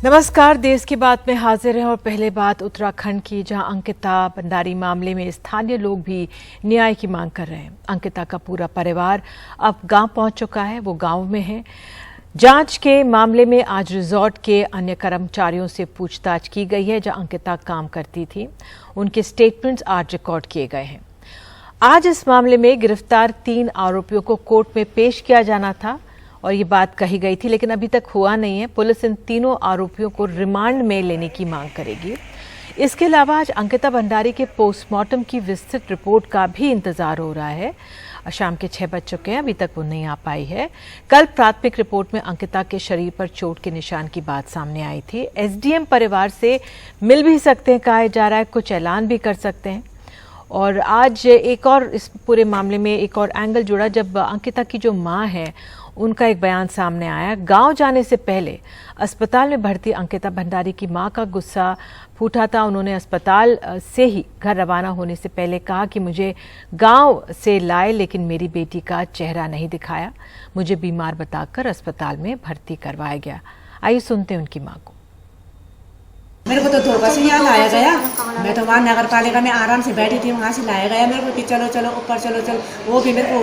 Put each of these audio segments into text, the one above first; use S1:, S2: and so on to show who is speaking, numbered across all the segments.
S1: नमस्कार, देश की बात में हाजिर हैं और पहले बात उत्तराखंड की, जहां अंकिता भंडारी मामले में स्थानीय लोग भी न्याय की मांग कर रहे हैं। अंकिता का पूरा परिवार अब गांव पहुंच चुका है, वो गांव में है। जांच के मामले में आज रिजॉर्ट के अन्य कर्मचारियों से पूछताछ की गई है, जहां अंकिता काम करती थी। उनके स्टेटमेंट्स आज रिकॉर्ड किए गए हैं। आज इस मामले में गिरफ्तार 3 आरोपियों को कोर्ट में पेश किया जाना था और ये बात कही गई थी, लेकिन अभी तक हुआ नहीं है। पुलिस इन तीनों आरोपियों को रिमांड में लेने की मांग करेगी। इसके अलावा आज अंकिता भंडारी के पोस्टमार्टम की विस्तृत रिपोर्ट का भी इंतजार हो रहा है। शाम के 6 बज चुके हैं, अभी तक वो नहीं आ पाई है। कल प्राथमिक रिपोर्ट में अंकिता के शरीर पर चोट के निशान की बात सामने आई थी। एसडीएम परिवार से मिल भी सकते हैं, कहा जा रहा है, कुछ ऐलान भी कर सकते हैं। और आज एक और इस पूरे मामले में एक और एंगल जुड़ा, जब अंकिता की जो मां है उनका एक बयान सामने आया। गांव जाने से पहले अस्पताल में भर्ती अंकिता भंडारी की मां का गुस्सा फूटा था। उन्होंने अस्पताल से ही घर रवाना होने से पहले कहा कि मुझे गांव से लाए, लेकिन मेरी बेटी का चेहरा नहीं दिखाया। मुझे बीमार बताकर अस्पताल में भर्ती करवाया गया। आइए सुनते हैं उनकी मां को।
S2: मेरे को तो धोखा से यहाँ लाया गया। मैं तो वहाँ नगर पालिका में आराम से बैठी थी, वहाँ से लाया गया मेरे को कि चलो चलो ऊपर चलो चलो। वो भी मेरे को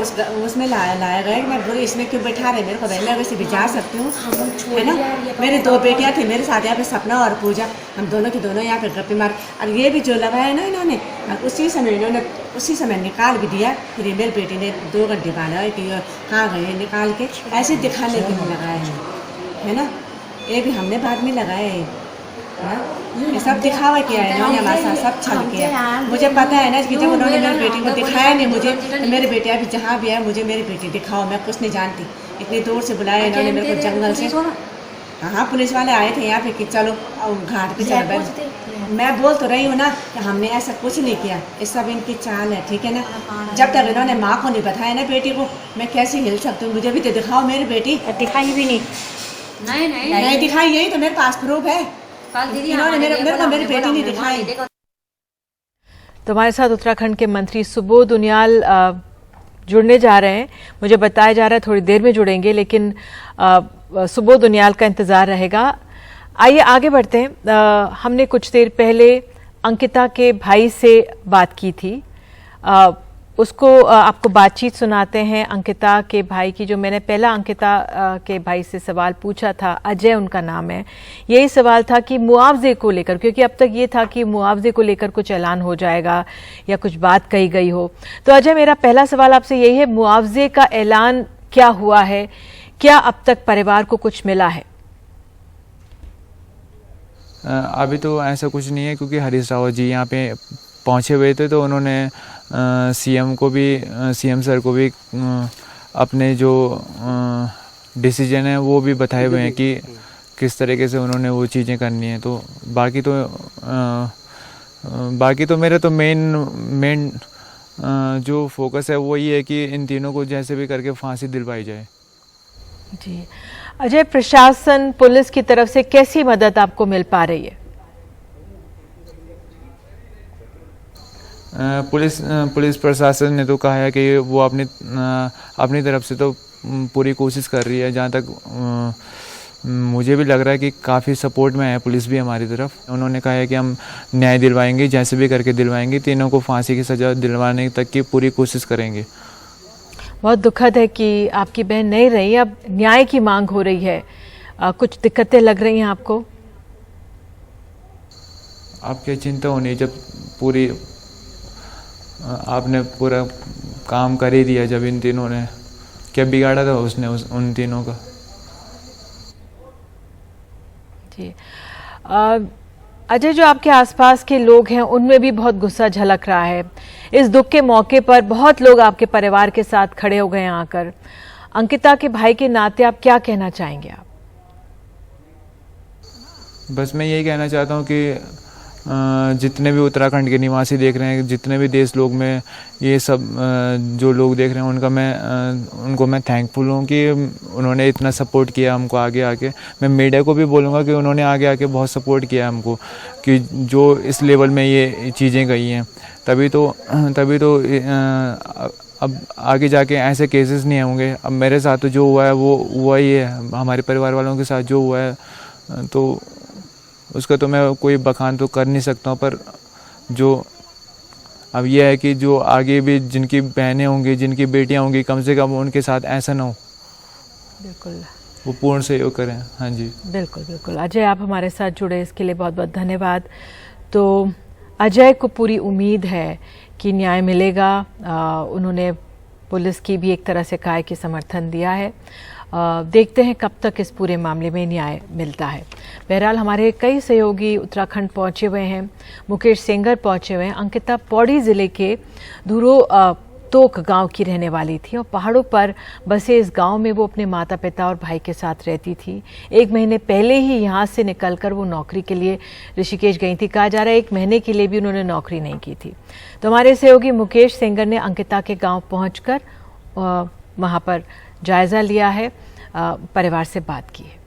S2: उसमें लाया गया कि मैं बोली इसमें क्यों बैठा रहे मेरे को, मैं वैसे भी जा सकती हूँ, है ना। मेरी 2 बेटियाँ थी मेरे साथ यहाँ पे, सपना और पूजा। हम दोनों की दोनों यहाँ पे गप्पे मार। और ये भी जो लगाया ना इन्होंने, उसी समय निकाल भी दिया। फिर मेरी बेटी ने 2 घंटे बांधा कि कहाँ गए, निकाल के ऐसे दिखाने के लिए लगाया है ना। ये भी हमने बाद में लगाया है। ये सब दिखावा किया है इन्होंने, हमारे साथ सब छल किया। मुझे पता है ना कि जब उन्होंने मेरी बेटी को दिखाया नहीं मुझे, तो मेरी बेटी अभी जहाँ भी है मुझे मेरी बेटी दिखाओ, मैं कुछ नहीं जानती। इतनी दूर से बुलाया इन्होंने मेरे को जंगल से। हाँ, पुलिस वाले आए थे यहाँ पे कि चलो घाट पे चलो बैठ। मैं बोल तो रही हूँ ना कि हमने ऐसा कुछ नहीं किया, ये सब इनकी चाल है, ठीक है ना। जब तक इन्होंने माँ को नहीं बताया ना बेटी को, मैं कैसे हिल सकती हूँ। मुझे भी तो दिखाओ मेरी बेटी। दिखाई भी नहीं दिखाई, यही तो मेरे पास प्रूफ है। मेरी बेटी नहीं दिखाई।
S1: तो हमारे साथ उत्तराखंड के मंत्री सुबोध उनियाल जुड़ने जा रहे हैं। मुझे बताया जा रहा है थोड़ी देर में जुड़ेंगे, लेकिन सुबोध उनियाल का इंतजार रहेगा। आइए आगे बढ़ते हैं। हमने कुछ देर पहले अंकिता के भाई से बात की थी, उसको आपको बातचीत सुनाते हैं अंकिता के भाई की। जो मैंने पहला अंकिता के भाई से सवाल पूछा था, अजय उनका नाम है, यही सवाल था कि मुआवजे को लेकर, क्योंकि अब तक ये था कि मुआवजे को लेकर कुछ ऐलान हो जाएगा या कुछ बात कही गई हो। तो अजय, मेरा पहला सवाल आपसे यही है, मुआवजे का ऐलान क्या हुआ है? क्या अब तक परिवार को कुछ मिला है?
S3: अभी तो ऐसा कुछ नहीं है, क्योंकि हरीश रावत जी यहाँ पे पहुँचे हुए थे, तो उन्होंने सीएम सर को भी अपने जो डिसीजन है वो भी बताए हुए हैं कि किस तरीके से उन्होंने वो चीज़ें करनी है। तो बाकी तो मेरा तो मेन जो फोकस है वो ये है कि इन तीनों को जैसे भी करके फांसी दिलवाई जाए।
S1: जी अजय, प्रशासन पुलिस की तरफ से कैसी मदद आपको मिल पा रही है?
S3: पुलिस प्रशासन ने तो कहा है कि वो अपनी तरफ से तो पूरी कोशिश कर रही है। जहाँ तक मुझे भी लग रहा है कि काफ़ी सपोर्ट में है पुलिस भी हमारी तरफ। उन्होंने कहा है कि हम न्याय दिलवाएंगे, जैसे भी करके दिलवाएंगे, तीनों को फांसी की सज़ा दिलवाने तक की पूरी कोशिश करेंगे।
S1: बहुत दुखद है कि आपकी बहन नहीं रही, अब न्याय की मांग हो रही है। कुछ दिक्कतें लग रही हैं आपको?
S3: आपकी चिंता होनी, जब पूरी आपने पूरा काम कर ही दिया, जब इन तीनों ने क्या बिगाड़ा था उसने उन तीनों का।
S1: जी अजय, जो आपके आसपास के लोग हैं उनमें भी बहुत गुस्सा झलक रहा है। इस दुख के मौके पर बहुत लोग आपके परिवार के साथ खड़े हो गए हैं आकर। अंकिता के भाई के नाते आप क्या कहना चाहेंगे? आप
S3: बस मैं यही कहना चाहता हूँ कि जितने भी उत्तराखंड के निवासी देख रहे हैं, जितने भी देश लोग में ये सब जो लोग देख रहे हैं, उनको मैं थैंकफुल हूँ कि उन्होंने इतना सपोर्ट किया हमको आगे आके। मैं मीडिया को भी बोलूँगा कि उन्होंने आगे आके बहुत सपोर्ट किया हमको, कि जो इस लेवल में ये चीज़ें गई हैं, तभी तो अब आगे जाके ऐसे केसेस नहीं होंगे। अब मेरे साथ तो जो हुआ है वो हुआ ही है, हमारे परिवार वालों के साथ जो हुआ है, तो उसका तो मैं कोई बखान तो कर नहीं सकता हूँ, पर जो अब यह है कि जो आगे भी जिनकी बहनें होंगी, जिनकी बेटियाँ होंगी, कम से कम उनके साथ ऐसा ना हो,
S1: बिल्कुल,
S3: वो पूर्ण सहयोग करें। हाँ जी,
S1: बिल्कुल बिल्कुल। अजय, आप हमारे साथ जुड़े इसके लिए बहुत बहुत धन्यवाद। तो अजय को पूरी उम्मीद है कि न्याय मिलेगा। उन्होंने पुलिस की भी एक तरह से कहा है कि समर्थन दिया है। देखते हैं कब तक इस पूरे मामले में न्याय मिलता है। बहरहाल हमारे कई सहयोगी उत्तराखंड पहुंचे हुए हैं। मुकेश सेंगर पहुंचे हुए हैं। अंकिता पौड़ी ज़िले के धुरो तोक गांव की रहने वाली थी और पहाड़ों पर बसे इस गांव में वो अपने माता पिता और भाई के साथ रहती थी। 1 महीने पहले ही यहां से निकलकर वो नौकरी के लिए ऋषिकेश गई थी। कहा जा रहा है 1 महीने के लिए भी उन्होंने नौकरी नहीं की थी। तो हमारे सहयोगी मुकेश सेंगर ने अंकिता के गांव पहुंचकर वहां पर जायजा लिया है, परिवार से बात की है।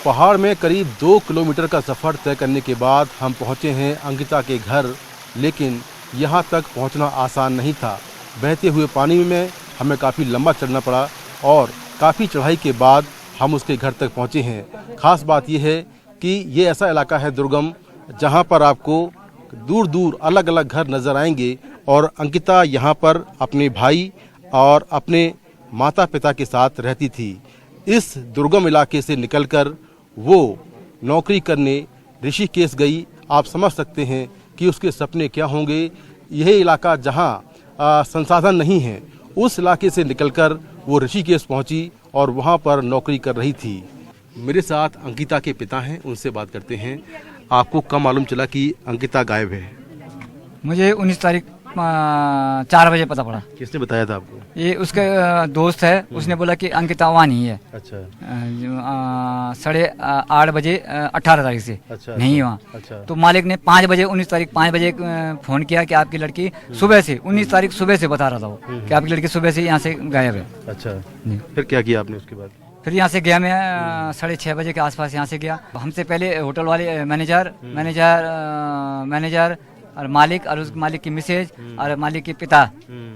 S4: पहाड़ में करीब 2 किलोमीटर का सफ़र तय करने के बाद हम पहुंचे हैं अंकिता के घर, लेकिन यहां तक पहुंचना आसान नहीं था। बहते हुए पानी में हमें काफ़ी लंबा चलना पड़ा और काफ़ी चढ़ाई के बाद हम उसके घर तक पहुंचे हैं। ख़ास बात यह है कि ये ऐसा इलाका है दुर्गम, जहां पर आपको दूर दूर अलग अलग घर नज़र आएंगे और अंकिता यहां पर अपने भाई और अपने माता पिता के साथ रहती थी। इस दुर्गम इलाके से निकलकर वो नौकरी करने ऋषिकेश गई। आप समझ सकते हैं कि उसके सपने क्या होंगे। यह इलाका जहां संसाधन नहीं है, उस इलाके से निकलकर वो ऋषिकेश पहुंची और वहां पर नौकरी कर रही थी। मेरे साथ अंकिता के पिता हैं, उनसे बात करते हैं। आपको कब मालूम चला कि अंकिता गायब है?
S5: मुझे 19 तारीख 4 बजे पता पड़ा।
S4: किसने बताया था आपको?
S5: ये उसके दोस्त है, उसने बोला कि अंकिता वहाँ नहीं है।
S4: अच्छा।
S5: 8:30 बजे 18 तारीख से
S4: अच्छा,
S5: नहीं वहाँ।
S4: अच्छा।
S5: तो मालिक ने 5 बजे 19 तारीख 5 बजे फ़ोन किया कि आपकी लड़की सुबह से 19 तारीख सुबह से बता रहा था वो कि आपकी लड़की सुबह से यहाँ से गायब है।
S4: अच्छा, फिर क्या किया आपने उसके बाद?
S5: फिर यहाँ से गया मैं 6:30 बजे के आसपास यहाँ से गया। हमसे पहले होटल वाले मैनेजर और मालिक और उस मालिक की मिसेज और मालिक के पिता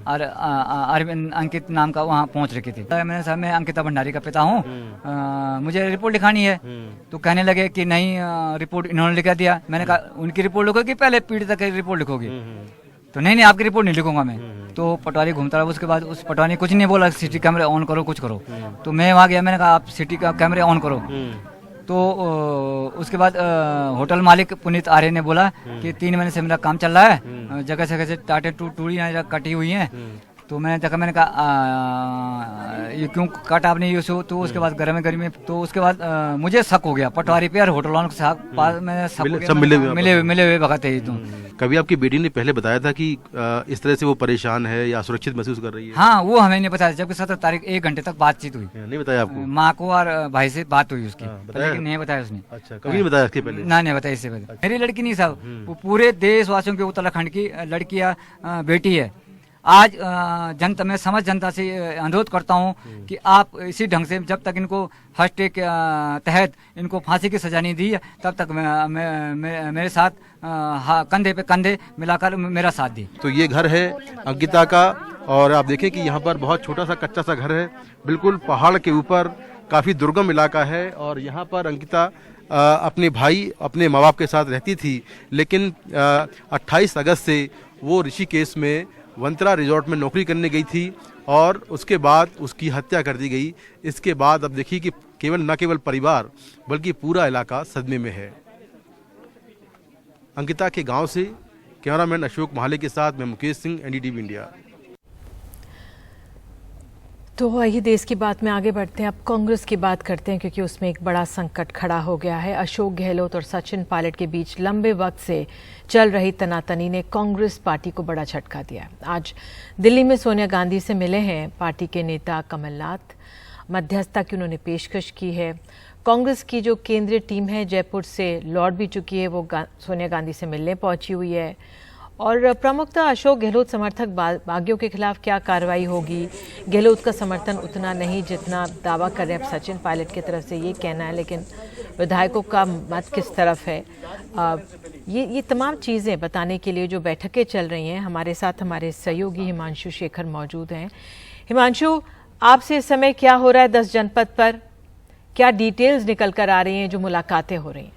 S5: और अरविंद अंकित नाम का वहाँ पहुँच रखे थे। मैंने कहा मैं अंकिता भंडारी का पिता हूँ, मुझे रिपोर्ट लिखानी है। तो कहने लगे कि नहीं, रिपोर्ट इन्होंने लिखा दिया। मैंने कहा उनकी रिपोर्ट लिखोगे पहले पीड़िता की रिपोर्ट लिखोगे? तो नहीं आपकी रिपोर्ट नहीं लिखूंगा मैं। तो पटवारी घूमता रहा। उसके बाद उस पटवारी ने कुछ नहीं बोला, सिटी कैमरे ऑन करो, कुछ करो। तो मैं वहाँ गया, मैंने कहा आप सिटी का कैमरे ऑन करो। तो उसके बाद होटल मालिक पुनीत आर्य ने बोला कि 3 महीने से मेरा काम चल रहा है, जगह जगह से टाटे टूटी कटी हुई हैं। तो मैंने देखा, मैंने कहा ये क्यों काटा आपने ये शो? तो उसके बाद गर्मी में तो उसके बाद मुझे शक हो गया पटवारी पे और होटल वालों के साथ मैंने शक हो गया।
S4: सब
S5: मिले हुए भगत है। तो
S4: कभी आपकी बेटी ने पहले बताया था कि इस तरह से वो परेशान है या सुरक्षित महसूस कर रही है?
S5: हाँ, वो हमें नहीं बताया। जबकि 17 तारीख 1 घंटे तक बातचीत हुई।
S4: नहीं बताया आपको? माँ
S5: को और भाई से बात हुई उसकी, लेकिन नहीं बताया उसने।
S4: अच्छा, कभी नहीं बताया इसके पहले? नहीं
S5: बताया इससे पहले। मेरी लड़की नहीं साहब, वो पूरे देशवासियों के उत्तराखंड की लड़की या बेटी है। आज जनता में समझ जनता से अनुरोध करता हूं कि आप इसी ढंग से जब तक इनको हॉस्टे के तहत इनको फांसी की सजा नहीं दी तब तक मेरे साथ कंधे पे कंधे मिलाकर मेरा साथ दी।
S4: तो ये घर है अंकिता का और आप देखें कि यहाँ पर बहुत छोटा सा कच्चा सा घर है, बिल्कुल पहाड़ के ऊपर, काफ़ी दुर्गम इलाका है। और यहाँ पर अंकिता अपने भाई अपने माँ बाप के साथ रहती थी, लेकिन 28 अगस्त से वो ऋषिकेश में वंत्रा रिजॉर्ट में नौकरी करने गई थी और उसके बाद उसकी हत्या कर दी गई। इसके बाद अब देखिए कि न केवल परिवार बल्कि पूरा इलाका सदमे में है। अंकिता के गांव से कैमरामैन अशोक महाले के साथ मैं मुकेश सिंह, NDTV इंडिया।
S1: तो आइए देश की बात में आगे बढ़ते हैं। अब कांग्रेस की बात करते हैं, क्योंकि उसमें एक बड़ा संकट खड़ा हो गया है। अशोक गहलोत और सचिन पायलट के बीच लंबे वक्त से चल रही तनातनी ने कांग्रेस पार्टी को बड़ा झटका दिया है। आज दिल्ली में सोनिया गांधी से मिले हैं पार्टी के नेता कमलनाथ। मध्यस्थता की उन्होंने पेशकश की है। कांग्रेस की जो केंद्रीय टीम है जयपुर से लौट भी चुकी है, वो सोनिया गांधी से मिलने पहुंची हुई है। और प्रमुखतः अशोक गहलोत समर्थक बागियों के खिलाफ क्या कार्रवाई होगी? गहलोत का समर्थन उतना नहीं जितना दावा कर रहे हैं अब सचिन पायलट की तरफ से ये कहना है, लेकिन विधायकों का मत किस तरफ है। ये तमाम चीज़ें बताने के लिए जो बैठकें चल रही हैं, हमारे साथ हमारे सहयोगी हिमांशु शेखर मौजूद हैं। हिमांशु, आपसे इस समय क्या हो रहा है 10 जनपद पर? क्या डिटेल्स निकल कर आ रही हैं, जो मुलाकातें हो रही हैं?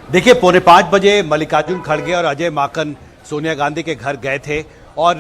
S6: देखिए, 4:45 बजे मल्लिकार्जुन खड़गे और अजय माकन सोनिया गांधी के घर गए थे और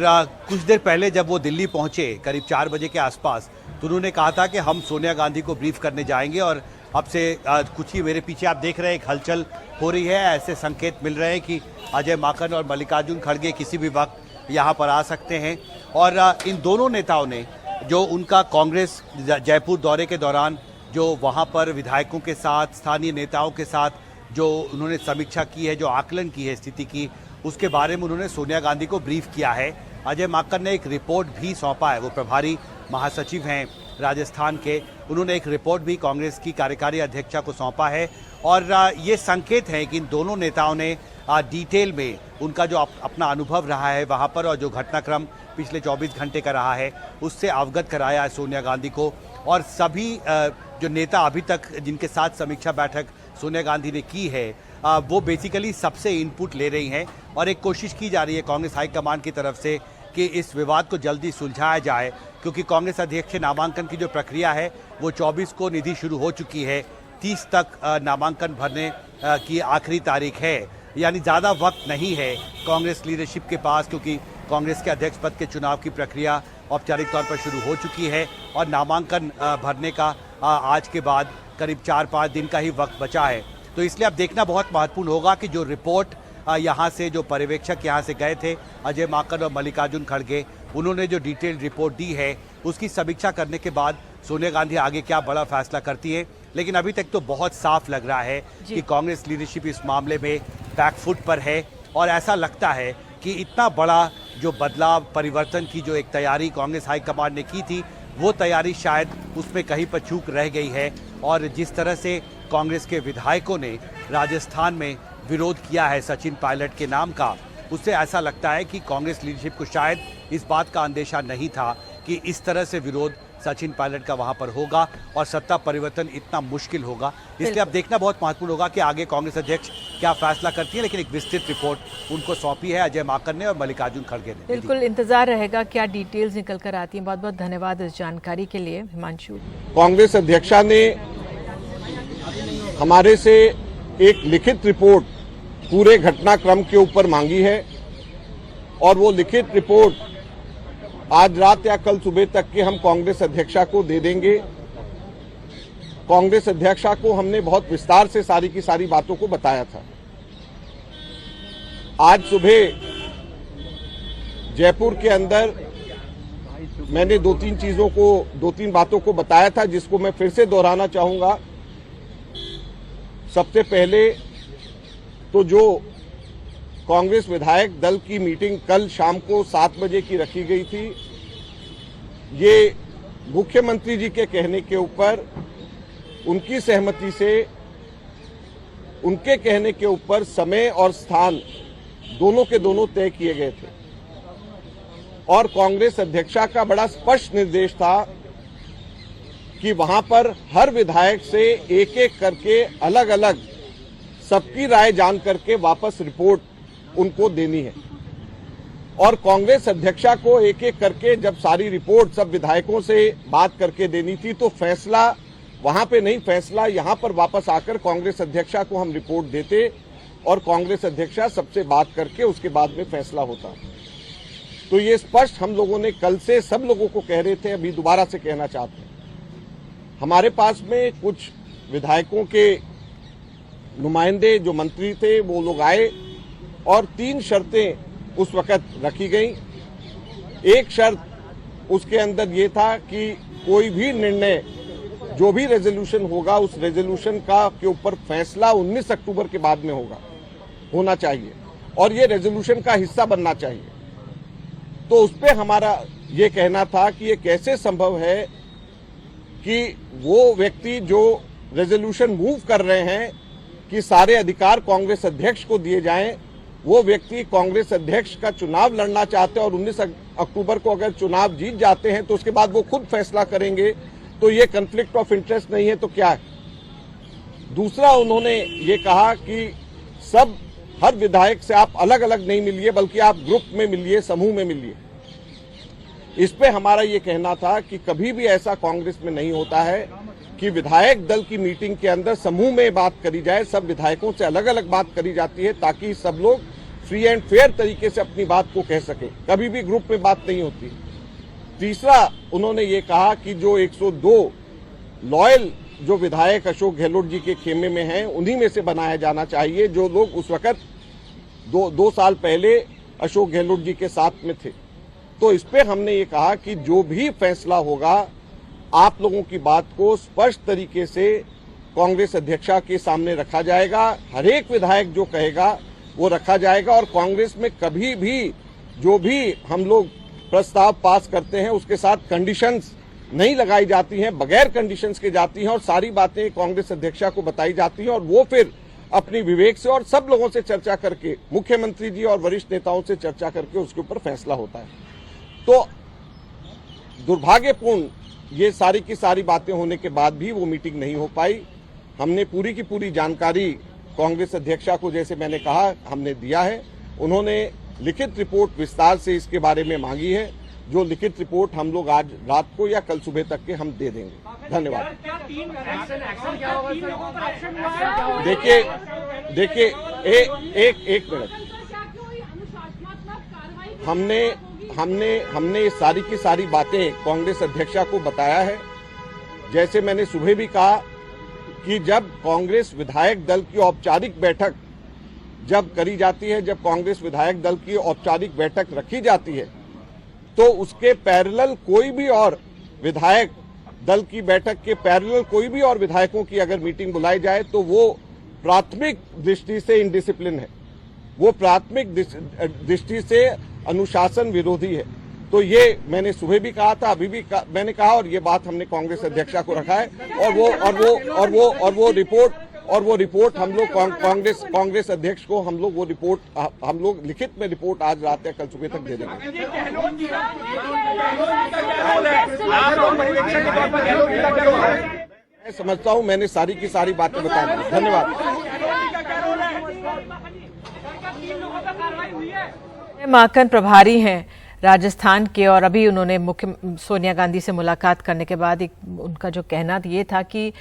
S6: कुछ देर पहले जब वो दिल्ली पहुंचे करीब 4 बजे के आसपास, तो उन्होंने कहा था कि हम सोनिया गांधी को ब्रीफ करने जाएंगे और अब से कुछ ही मेरे पीछे आप देख रहे हैं एक हलचल हो रही है। ऐसे संकेत मिल रहे हैं कि अजय माकन और मल्लिकार्जुन खड़गे किसी भी वक्त यहाँ पर आ सकते हैं। और इन दोनों नेताओं ने जो उनका कांग्रेस जयपुर दौरे के दौरान जो वहाँ पर विधायकों के साथ, स्थानीय नेताओं के साथ जो उन्होंने समीक्षा की है, जो आकलन की है स्थिति की, उसके बारे में उन्होंने सोनिया गांधी को ब्रीफ किया है। अजय माकन ने एक रिपोर्ट भी सौंपा है, वो प्रभारी महासचिव हैं राजस्थान के, उन्होंने एक रिपोर्ट भी कांग्रेस की कार्यकारी अध्यक्षा को सौंपा है। और ये संकेत हैं कि इन दोनों नेताओं ने डिटेल में उनका जो अपना अनुभव रहा है वहाँ पर और जो घटनाक्रम पिछले 24 घंटे का रहा है उससे अवगत कराया है सोनिया गांधी को। और सभी जो नेता अभी तक जिनके साथ समीक्षा बैठक सोनिया गांधी ने की है, वो बेसिकली सबसे इनपुट ले रही हैं और एक कोशिश की जा रही है कांग्रेस हाईकमान की तरफ से कि इस विवाद को जल्दी सुलझाया जाए, क्योंकि कांग्रेस अध्यक्ष नामांकन की जो प्रक्रिया है वो 24 को निधि शुरू हो चुकी है। 30 तक नामांकन भरने की आखिरी तारीख है, यानी ज़्यादा वक्त नहीं है कांग्रेस लीडरशिप के पास, क्योंकि कांग्रेस के अध्यक्ष पद के चुनाव की प्रक्रिया औपचारिक तौर पर शुरू हो चुकी है और नामांकन भरने का आज के बाद करीब 4-5 दिन का ही वक्त बचा है। तो इसलिए अब देखना बहुत महत्वपूर्ण होगा कि जो रिपोर्ट यहाँ से, जो पर्यवेक्षक यहाँ से गए थे अजय माकन और मल्लिकार्जुन खड़गे, उन्होंने जो डिटेल्ड रिपोर्ट दी है उसकी समीक्षा करने के बाद सोनिया गांधी आगे क्या बड़ा फैसला करती है। लेकिन अभी तक तो बहुत साफ लग रहा है कि कांग्रेस लीडरशिप इस मामले में बैकफुट पर है और ऐसा लगता है कि इतना बड़ा जो बदलाव, परिवर्तन की जो एक तैयारी कांग्रेस हाईकमान ने की थी, वो तैयारी शायद उसमें कहीं पर चूक रह गई है। और जिस तरह से कांग्रेस के विधायकों ने राजस्थान में विरोध किया है सचिन पायलट के नाम का, उससे ऐसा लगता है कि कांग्रेस लीडरशिप को शायद इस बात का अंदेशा नहीं था कि इस तरह से विरोध सचिन पायलट का वहां पर होगा और सत्ता परिवर्तन इतना मुश्किल होगा। इसलिए अब देखना बहुत महत्वपूर्ण होगा कि आगे कांग्रेस अध्यक्ष क्या फैसला करती है। लेकिन एक विस्तृत रिपोर्ट उनको सौंपी है अजय माकन ने और मल्लिकार्जुन खड़गे ने।
S1: बिल्कुल इंतजार रहेगा क्या डिटेल्स निकल कर आती हैं। बहुत बहुत धन्यवाद इस जानकारी के लिए हिमांशु।
S7: कांग्रेस अध्यक्षा ने हमारे से एक लिखित रिपोर्ट पूरे घटनाक्रम के ऊपर मांगी है और वो लिखित रिपोर्ट आज रात या कल सुबह तक के हम कांग्रेस अध्यक्षा को दे देंगे। कांग्रेस अध्यक्षा को हमने बहुत विस्तार से सारी की सारी बातों को बताया था। आज सुबह जयपुर के अंदर मैंने दो तीन बातों को बताया था, जिसको मैं फिर से दोहराना चाहूंगा। सबसे पहले तो जो कांग्रेस विधायक दल की मीटिंग कल शाम को 7 बजे की रखी गई थी, ये मुख्यमंत्री जी के कहने के ऊपर, उनकी सहमति से, उनके कहने के ऊपर समय और स्थान दोनों के दोनों तय किए गए थे और कांग्रेस अध्यक्षा का बड़ा स्पष्ट निर्देश था कि वहां पर हर विधायक से एक एक करके अलग अलग सबकी राय जान करके वापस रिपोर्ट उनको देनी है। और कांग्रेस अध्यक्षा को एक एक करके जब सारी रिपोर्ट सब विधायकों से बात करके देनी थी, तो फैसला वहां पे नहीं, फैसला यहां पर वापस आकर कांग्रेस अध्यक्षा को हम रिपोर्ट देते और कांग्रेस अध्यक्षा सबसे बात करके उसके बाद में फैसला होता। तो ये स्पष्ट हम लोगों ने कल से सब लोगों को कह रहे थे, अभी दोबारा से कहना चाहते हैं। हमारे पास में कुछ विधायकों के नुमाइंदे जो मंत्री थे वो लोग आए और 3 शर्तें उस वक्त रखी गई। एक शर्त उसके अंदर ये था कि कोई भी निर्णय, जो भी रेजोल्यूशन होगा, उस रेजोल्यूशन का के ऊपर फैसला 19 अक्टूबर के बाद में होना चाहिए और ये रेजोल्यूशन का हिस्सा बनना चाहिए। तो उस पर हमारा ये कहना था कि ये कैसे संभव है कि वो व्यक्ति जो रेजोल्यूशन मूव कर रहे हैं कि सारे अधिकार कांग्रेस अध्यक्ष को दिए जाएं, वो व्यक्ति कांग्रेस अध्यक्ष का चुनाव लड़ना चाहते हैं और 19 अक्टूबर को अगर चुनाव जीत जाते हैं तो उसके बाद वो खुद फैसला करेंगे तो ये कन्फ्लिक्ट ऑफ इंटरेस्ट नहीं है तो क्या है? दूसरा, उन्होंने ये कहा कि सब हर विधायक से आप अलग अलग नहीं मिलिए, बल्कि आप ग्रुप में मिलिए, समूह में मिलिए। इस पे हमारा ये कहना था कि कभी भी ऐसा कांग्रेस में नहीं होता है कि विधायक दल की मीटिंग के अंदर समूह में बात करी जाए, सब विधायकों से अलग अलग बात करी जाती है ताकि सब लोग फ्री एंड फेयर तरीके से अपनी बात को कह सके। कभी भी ग्रुप में बात नहीं होती। तीसरा, उन्होंने ये कहा कि जो 102 लॉयल जो विधायक अशोक गहलोत जी के खेमे में हैं, उन्हीं में से बनाया जाना चाहिए जो लोग उस वक्त दो साल पहले अशोक गहलोत जी के साथ में थे। तो इस पे हमने ये कहा कि जो भी फैसला होगा, आप लोगों की बात को स्पष्ट तरीके से कांग्रेस अध्यक्षा के सामने रखा जाएगा। हर एक विधायक जो कहेगा वो रखा जाएगा और कांग्रेस में कभी भी जो भी हम लोग प्रस्ताव पास करते हैं उसके साथ कंडीशंस नहीं लगाई जाती हैं, बगैर कंडीशंस के जाती हैं और सारी बातें कांग्रेस अध्यक्षा को बताई जाती हैं और वो फिर अपनी विवेक से और सब लोगों से चर्चा करके, मुख्यमंत्री जी और वरिष्ठ नेताओं से चर्चा करके उसके ऊपर फैसला होता है। तो दुर्भाग्यपूर्ण ये सारी की सारी बातें होने के बाद भी वो मीटिंग नहीं हो पाई। हमने पूरी की पूरी जानकारी कांग्रेस अध्यक्षा को, जैसे मैंने कहा, हमने दिया है। उन्होंने लिखित रिपोर्ट विस्तार से इसके बारे में मांगी है, जो लिखित रिपोर्ट हम लोग आज रात को या कल सुबह तक के हम दे देंगे। धन्यवाद। देखिए एक मिनट, हमने ये सारी की सारी बातें कांग्रेस अध्यक्षा को बताया है। जैसे मैंने सुबह भी कहा कि जब कांग्रेस विधायक दल की औपचारिक बैठक जब करी जाती है, जब कांग्रेस विधायक दल की औपचारिक बैठक रखी जाती है, तो उसके पैरेलल कोई भी और विधायक दल की बैठक के पैरेलल कोई भी और विधायकों की अगर मीटिंग बुलाई जाए तो वो प्राथमिक दृष्टि से इनडिसिप्लिन है, वो प्राथमिक दृष्टि से अनुशासन विरोधी है। तो ये मैंने सुबह भी कहा था, अभी भी मैंने कहा, और ये बात हमने कांग्रेस अध्यक्षा को रखा है और वो रिपोर्ट हम लोग कांग्रेस अध्यक्ष को हम लोग लिखित में रिपोर्ट आज रात या कल सुबह तक दे देंगे। मैं समझता हूं मैंने सारी की सारी बातें बता दी। धन्यवाद।
S1: माकन प्रभारी हैं राजस्थान के और अभी उन्होंने मुख्य सोनिया गांधी से मुलाकात करने के बाद उनका जो कहना ये था कि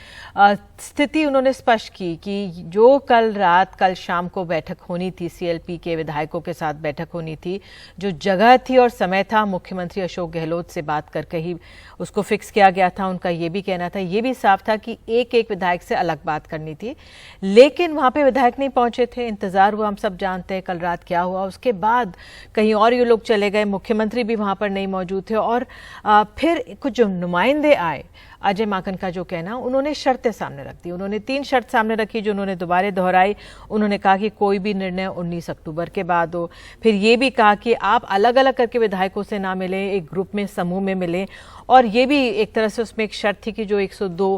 S1: स्थिति उन्होंने स्पष्ट की कि जो कल शाम को बैठक होनी थी, सीएलपी के विधायकों के साथ बैठक होनी थी, जो जगह थी और समय था, मुख्यमंत्री अशोक गहलोत से बात करके ही उसको फिक्स किया गया था। उनका ये भी कहना था, ये भी साफ था कि एक विधायक से अलग बात करनी थी, लेकिन वहां पे विधायक नहीं पहुंचे थे। इंतजार हुआ, हम सब जानते हैं कल रात क्या हुआ। उसके बाद कहीं और ये लोग चले गए, मुख्यमंत्री भी वहां पर नहीं मौजूद थे और फिर कुछ जो नुमाइंदे आए, अजय माकन का जो कहना, उन्होंने शर्तें सामने रख दी। उन्होंने 3 शर्त सामने रखी जो उन्होंने दोबारा दोहराई। उन्होंने कहा कि कोई भी निर्णय 19 अक्टूबर के बाद हो। फिर ये भी कहा कि आप अलग अलग करके विधायकों से ना मिलें, एक ग्रुप में, समूह में मिलें। और ये भी एक तरह से उसमें एक शर्त थी कि जो 102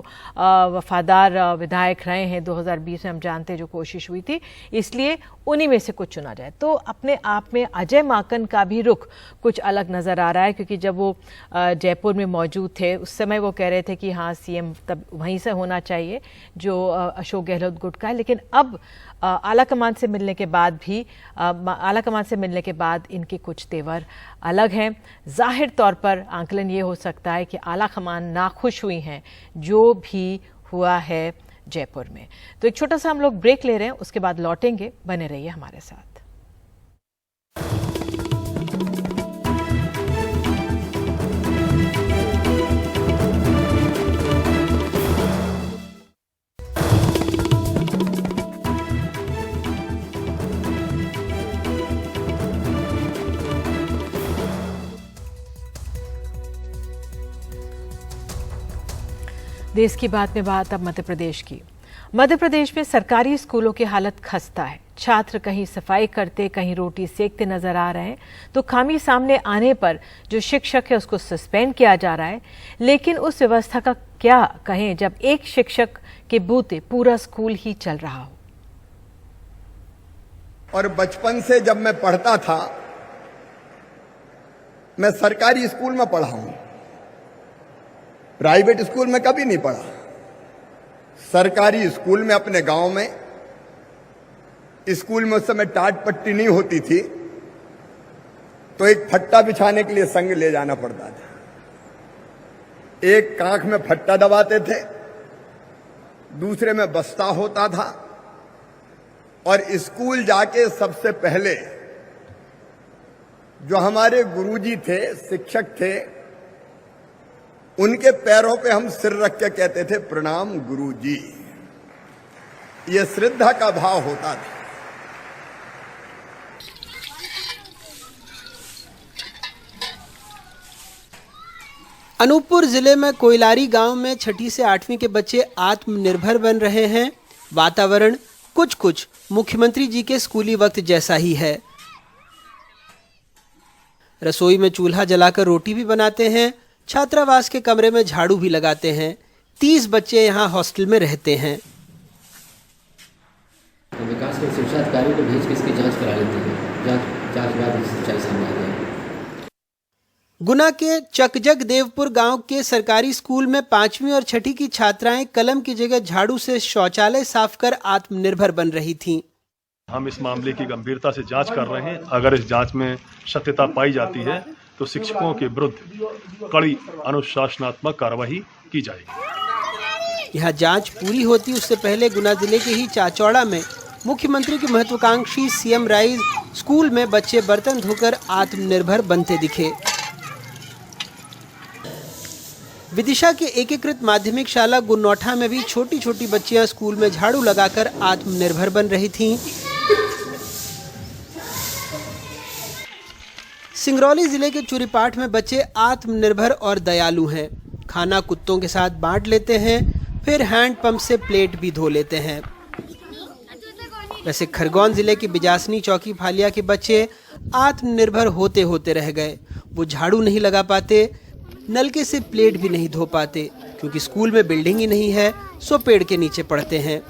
S1: वफादार विधायक रहे हैं 2020 में, हम जानते हैं जो कोशिश हुई थी, इसलिए उन्हीं में से कुछ चुना जाए। तो अपने आप में अजय माकन का भी रुख कुछ अलग नजर आ रहा है, क्योंकि जब वो जयपुर में मौजूद थे उस समय वो कह रहे थे कि हाँ, सीएम तब वहीं से होना चाहिए जो अशोक गहलोत गुट का है। लेकिन अब आला कमान से मिलने के बाद इनके कुछ तेवर अलग हैं। जाहिर तौर पर आंकलन ये हो सकता है कि आला कमान नाखुश हुई हैं जो भी हुआ है जयपुर में। तो एक छोटा सा हम लोग ब्रेक ले रहे हैं, उसके बाद लौटेंगे। बने रहिए हमारे साथ। देश की बात में बात अब मध्य प्रदेश की। मध्य प्रदेश में सरकारी स्कूलों की हालत खस्ता है। छात्र कहीं सफाई करते, कहीं रोटी सेकते नजर आ रहे हैं। तो खामी सामने आने पर जो शिक्षक है उसको सस्पेंड किया जा रहा है। लेकिन उस व्यवस्था का क्या कहें जब एक शिक्षक के बूते पूरा स्कूल ही चल रहा हो।
S8: और बचपन से जब मैं पढ़ता था, मैं सरकारी स्कूल में पढ़ा हूं, प्राइवेट स्कूल में कभी नहीं पढ़ा। सरकारी स्कूल में अपने गांव में, स्कूल में उस समय टाट पट्टी नहीं होती थी तो एक फट्टा बिछाने के लिए संग ले जाना पड़ता था। एक कांख में फट्टा दबाते थे, दूसरे में बस्ता होता था, और स्कूल जाके सबसे पहले जो हमारे गुरुजी थे, शिक्षक थे, उनके पैरों पे हम सिर रख के कहते थे प्रणाम गुरुजी। ये श्रद्धा का भाव होता था।
S9: अनूपपुर जिले में कोयलारी गांव में 6ठी से 8वीं के बच्चे आत्मनिर्भर बन रहे हैं। वातावरण कुछ मुख्यमंत्री जी के स्कूली वक्त जैसा ही है। रसोई में चूल्हा जलाकर रोटी भी बनाते हैं, छात्रावास के कमरे में झाड़ू भी लगाते हैं। 30 बच्चे यहाँ हॉस्टल में रहते हैं।
S10: विकास के शिक्षा अधिकारी को भेज के इसकी जांच करा लेते हैं। जांच बाद सच्चाई सामने आ जाएगी।
S9: गुना के चकजग देवपुर गांव के सरकारी स्कूल में 5वीं और 6ठी की छात्राएं कलम की जगह झाड़ू से शौचालय साफ कर आत्मनिर्भर बन रही थीं।
S11: हम इस मामले की गंभीरता से जांच कर रहे हैं। अगर इस जांच में सत्यता पाई जाती है तो शिक्षकों के विरुद्ध कड़ी अनुशासनात्मक कार्रवाई की जाएगी।
S9: यह जांच पूरी होती उससे पहले गुना जिले के ही चाचौड़ा में मुख्यमंत्री की महत्वाकांक्षी सीएम राइज स्कूल में बच्चे बर्तन धोकर आत्मनिर्भर बनते दिखे। विदिशा के एकीकृत माध्यमिक शाला गुन्नौठा में भी छोटी छोटी बच्चियां स्कूल में झाड़ू लगाकर आत्मनिर्भर बन रही थीं। सिंगरौली जिले के चूरीपाठ में बच्चे आत्मनिर्भर और दयालु हैं। खाना कुत्तों के साथ बांट लेते हैं, फिर हैंडपंप से प्लेट भी धो लेते हैं। वैसे खरगोन जिले के बिजासनी चौकी फालिया के बच्चे आत्मनिर्भर होते होते रह गए। वो झाड़ू नहीं लगा पाते, नलके से प्लेट भी नहीं धो पाते, क्योंकि स्कूल में बिल्डिंग ही नहीं है, सो पेड़ के नीचे पढ़ते हैं।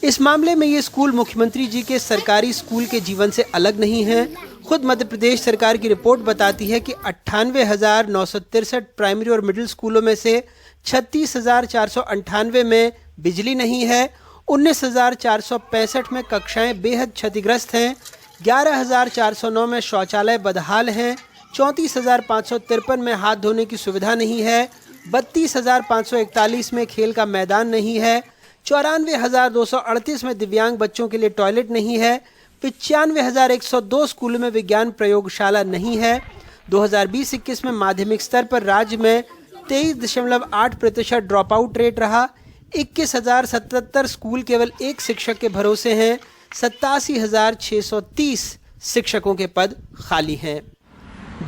S9: इस मामले में ये स्कूल मुख्यमंत्री जी के सरकारी स्कूल के जीवन से अलग नहीं है। खुद मध्य प्रदेश सरकार की रिपोर्ट बताती है कि 98,963 प्राइमरी और मिडिल स्कूलों में से 36,498 में बिजली नहीं है, 19,465 में कक्षाएं बेहद क्षतिग्रस्त हैं, 11,409 में शौचालय बदहाल हैं, 34,553 में हाथ धोने की सुविधा नहीं है, 32,541 में खेल का मैदान नहीं है, 94,238 में दिव्यांग बच्चों के लिए टॉयलेट नहीं है, 95,102 स्कूलों में विज्ञान प्रयोगशाला नहीं है। 2020-21 में माध्यमिक स्तर पर राज्य में 23.8% ड्रॉप आउट रेट रहा। 21,077 स्कूल केवल एक शिक्षक के भरोसे हैं। 87,630 शिक्षकों के पद खाली हैं।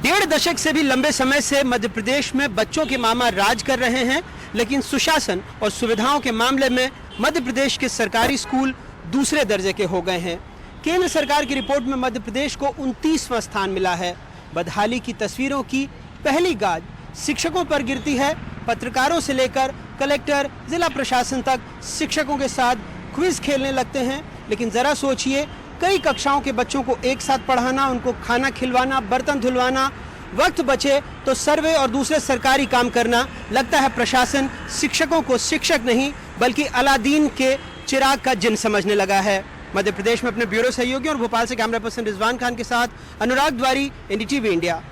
S9: 1.5 दशक से भी लंबे समय से मध्य प्रदेश में बच्चों के मामा राज कर रहे हैं, लेकिन सुशासन और सुविधाओं के मामले में मध्य प्रदेश के सरकारी स्कूल दूसरे दर्जे के हो गए हैं। केंद्र सरकार की रिपोर्ट में मध्य प्रदेश को 29वां स्थान मिला है। बदहाली की तस्वीरों की पहली गाज शिक्षकों पर गिरती है। पत्रकारों से लेकर कलेक्टर, जिला प्रशासन तक शिक्षकों के साथ क्विज खेलने लगते हैं। लेकिन जरा सोचिए, कई कक्षाओं के बच्चों को एक साथ पढ़ाना, उनको खाना खिलवाना, बर्तन धुलवाना, वक्त बचे तो सर्वे और दूसरे सरकारी काम करना। लगता है प्रशासन शिक्षकों को शिक्षक नहीं बल्कि अलादीन के चिराग का जिन समझने लगा है। मध्य प्रदेश में अपने ब्यूरो सहयोगी और भोपाल से कैमरा पर्सन रिजवान खान के साथ अनुराग द्वारी, एनडीटीवी इंडिया।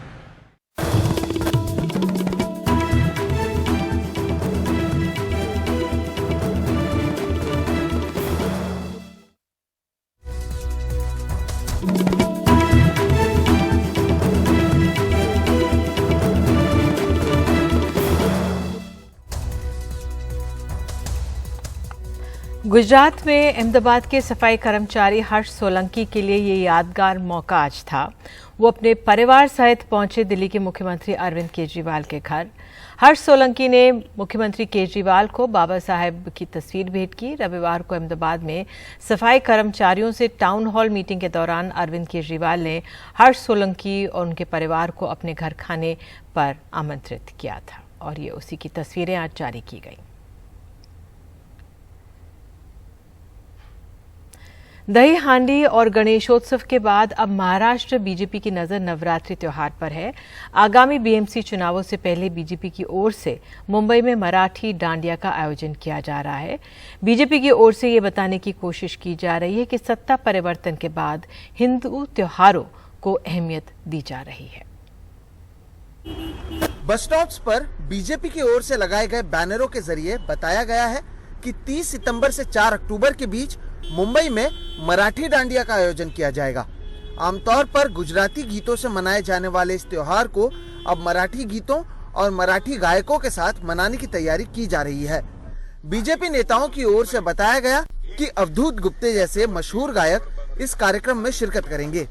S1: गुजरात में अहमदाबाद के सफाई कर्मचारी हर्ष सोलंकी के लिए ये यादगार मौका आज था। वो अपने परिवार सहित पहुंचे दिल्ली के मुख्यमंत्री अरविंद केजरीवाल के घर। हर्ष सोलंकी ने मुख्यमंत्री केजरीवाल को बाबा साहेब की तस्वीर भेंट की। रविवार को अहमदाबाद में सफाई कर्मचारियों से टाउन हॉल मीटिंग के दौरान अरविंद केजरीवाल ने हर्ष सोलंकी और उनके परिवार को अपने घर खाने पर आमंत्रित किया था और ये उसी की तस्वीरें आज जारी की गई। दही हांडी और गणेशोत्सव के बाद अब महाराष्ट्र बीजेपी की नजर नवरात्रि त्योहार पर है। आगामी बीएमसी चुनावों से पहले बीजेपी की ओर से मुंबई में मराठी डांडिया का आयोजन किया जा रहा है। बीजेपी की ओर से ये बताने की कोशिश की जा रही है कि सत्ता परिवर्तन के बाद हिंदू त्योहारों को अहमियत दी जा रही है।
S12: बस स्टॉप्स पर बीजेपी की ओर से लगाए गए बैनरों के जरिए बताया गया है कि 30 सितंबर से 4 अक्टूबर के बीच मुंबई में मराठी डांडिया का आयोजन किया जाएगा। आमतौर पर गुजराती गीतों से मनाए जाने वाले इस त्योहार को अब मराठी गीतों और मराठी गायकों के साथ मनाने की तैयारी की जा रही है। बीजेपी नेताओं की ओर से बताया गया कि अवधूत गुप्ते जैसे मशहूर गायक इस कार्यक्रम में शिरकत करेंगे।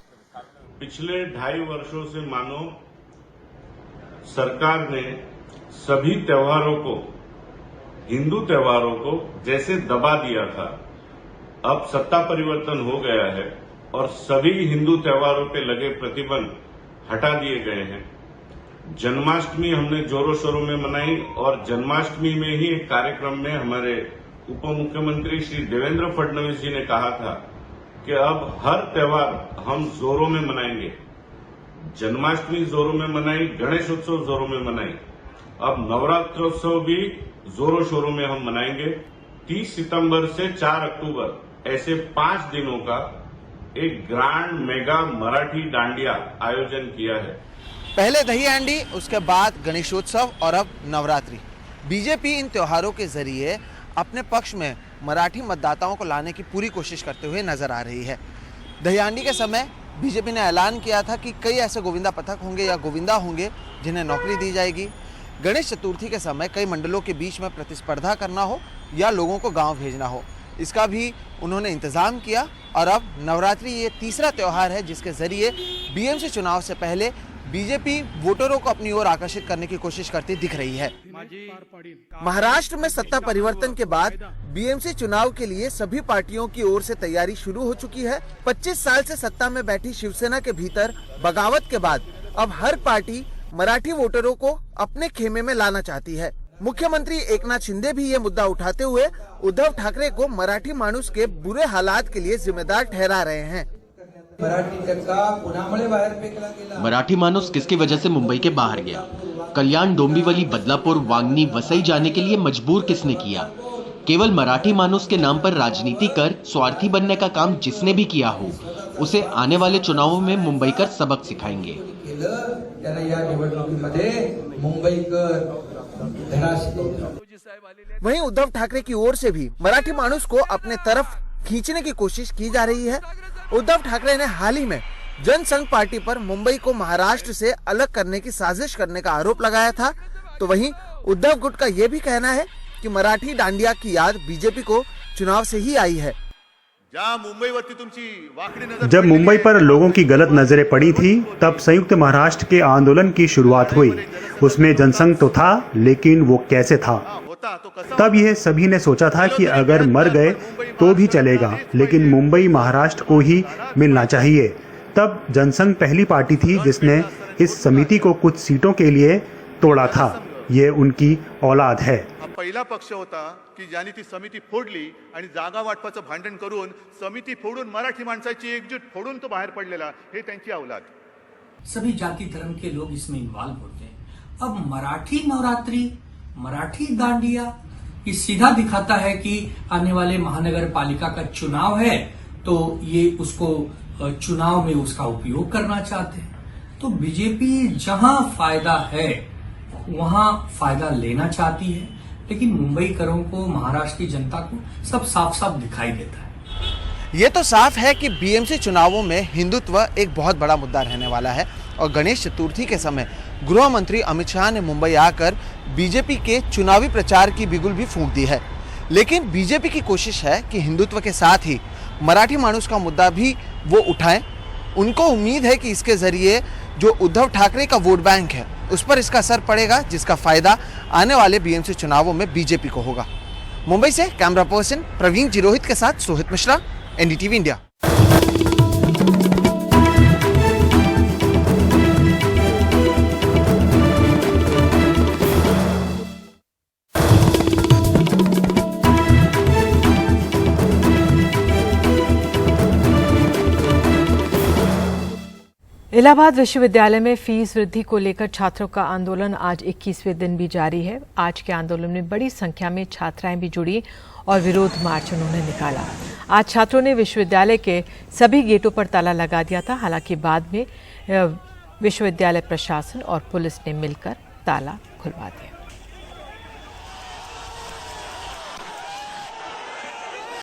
S13: पिछले 2.5 वर्षों से मानो सरकार ने सभी त्योहारों को, हिंदू त्योहारों को जैसे दबा दिया था, अब सत्ता परिवर्तन हो गया है और सभी हिंदू त्योहारों पे लगे प्रतिबंध हटा दिए गए हैं। जन्माष्टमी हमने जोरों शोरों में मनाई और जन्माष्टमी में ही एक कार्यक्रम में हमारे उप मुख्यमंत्री श्री देवेंद्र फडणवीस जी ने कहा था कि अब हर त्योहार हम जोरों में मनाएंगे। जन्माष्टमी जोरों में मनाई, गणेशोत्सव जोरों में मनाई, अब नवरात्रोत्सव भी जोरों शोरों में हम मनाएंगे। 30 सितंबर से 4 अक्टूबर ऐसे 5 दिनों का एक ग्रैंड मेगा मराठी डांडिया आयोजन किया है।
S12: पहले दही हांडी, उसके बाद गणेशोत्सव और अब नवरात्रि। बीजेपी इन त्योहारों के जरिए अपने पक्ष में मराठी मतदाताओं को लाने की पूरी कोशिश करते हुए नजर आ रही है। दही हांडी के समय बीजेपी ने ऐलान किया था कि कई ऐसे गोविंदा पथक होंगे या गोविंदा होंगे जिन्हें नौकरी दी जाएगी। गणेश चतुर्थी के समय कई मंडलों के बीच में प्रतिस्पर्धा करना हो या लोगों को गांव भेजना हो, इसका भी उन्होंने इंतजाम किया। और अब नवरात्रि ये तीसरा त्योहार है जिसके जरिए बीएमसी चुनाव से पहले बीजेपी वोटरों को अपनी ओर आकर्षित करने की कोशिश करती दिख रही है। महाराष्ट्र में सत्ता परिवर्तन के बाद बीएमसी चुनाव के लिए सभी पार्टियों की ओर से तैयारी शुरू हो चुकी है। 25 साल से सत्ता में बैठी शिवसेना के भीतर बगावत के बाद अब हर पार्टी मराठी वोटरों को अपने खेमे में लाना चाहती है। मुख्यमंत्री एकनाथ शिंदे भी ये मुद्दा उठाते हुए उद्धव ठाकरे को मराठी माणूस के बुरे हालात के लिए जिम्मेदार ठहरा रहे हैं।
S14: मराठी माणूस किसकी वजह से मुंबई के बाहर गया? कल्याण, डोंबिवली, बदलापुर, वांगनी, वसई जाने के लिए मजबूर किसने किया? केवल मराठी माणूस के नाम पर राजनीति कर स्वार्थी बनने का काम जिसने भी किया हो, उसे आने वाले चुनावों में मुंबई कर सबक सिखाएंगे।
S12: वहीं उद्धव ठाकरे की ओर से भी मराठी माणूस को अपने तरफ खींचने की कोशिश की जा रही है। उद्धव ठाकरे ने हाल ही में जनसंघ पार्टी पर मुंबई को महाराष्ट्र से अलग करने की साजिश करने का आरोप लगाया था। तो वहीं उद्धव गुट का यह भी कहना है कि मराठी डांडिया की याद बीजेपी को चुनाव से ही आई है।
S15: जब मुंबई पर लोगों की गलत नजरें पड़ी थी तब संयुक्त महाराष्ट्र के आंदोलन की शुरुआत हुई। उसमें जनसंघ तो था, लेकिन वो कैसे था? तब यह सभी ने सोचा था कि अगर मर गए तो भी चलेगा, लेकिन मुंबई महाराष्ट्र को ही मिलना चाहिए। तब जनसंघ पहली पार्टी थी जिसने इस समिति को कुछ सीटों के लिए तोड़ा था। ये उनकी औलाद है।
S16: पहिला पक्ष होता की ज्यांनी ती समिती फोडली आणि जागा वाटपाचं भांडण करून समिती फोडून मराठी माणसाची एकजूट फोडून तो बाहेर पडलेला, हे त्यांची औलाद।
S17: सभी जाति धर्म के लोग इसमें इन्वॉल्व होते हैं। अब मराठी नवरात्रि, मराठी डांडिया, ये सीधा दिखाता है कि आने वाले महानगर पालिका का चुनाव है तो ये उसको चुनाव में उसका उपयोग करना चाहते हैं। तो बीजेपी जहां फायदा है वहां फायदा लेना चाहती है, लेकिन मुंबई करों को, महाराष्ट्र की जनता को सब साफ साफ दिखाई देता है।
S12: ये तो साफ है कि बीएमसी चुनावों में हिंदुत्व एक बहुत बड़ा मुद्दा रहने वाला है और गणेश चतुर्थी के समय गृह मंत्री अमित शाह ने मुंबई आकर बीजेपी के चुनावी प्रचार की बिगुल भी फूंक दी है। लेकिन बीजेपी की कोशिश है कि हिंदुत्व के साथ ही मराठी माणूस का मुद्दा भी वो उठाएं। उनको उम्मीद है कि इसके जरिए जो उद्धव ठाकरे का वोट बैंक है उस पर इसका असर पड़ेगा, जिसका फायदा आने वाले बीएमसी चुनावों में बीजेपी को होगा। मुंबई से कैमरा पर्सन प्रवीण जिरोहित के साथ सोहित मिश्रा, एनडीटीवी इंडिया।
S1: इलाहाबाद विश्वविद्यालय में फीस वृद्धि को लेकर छात्रों का आंदोलन आज 21वें दिन भी जारी है। आज के आंदोलन में बड़ी संख्या में छात्राएं भी जुड़ी और विरोध मार्च उन्होंने निकाला। आज छात्रों ने विश्वविद्यालय के सभी गेटों पर ताला लगा दिया था। हालांकि बाद में विश्वविद्यालय प्रशासन और पुलिस ने मिलकर ताला खुलवा दिया।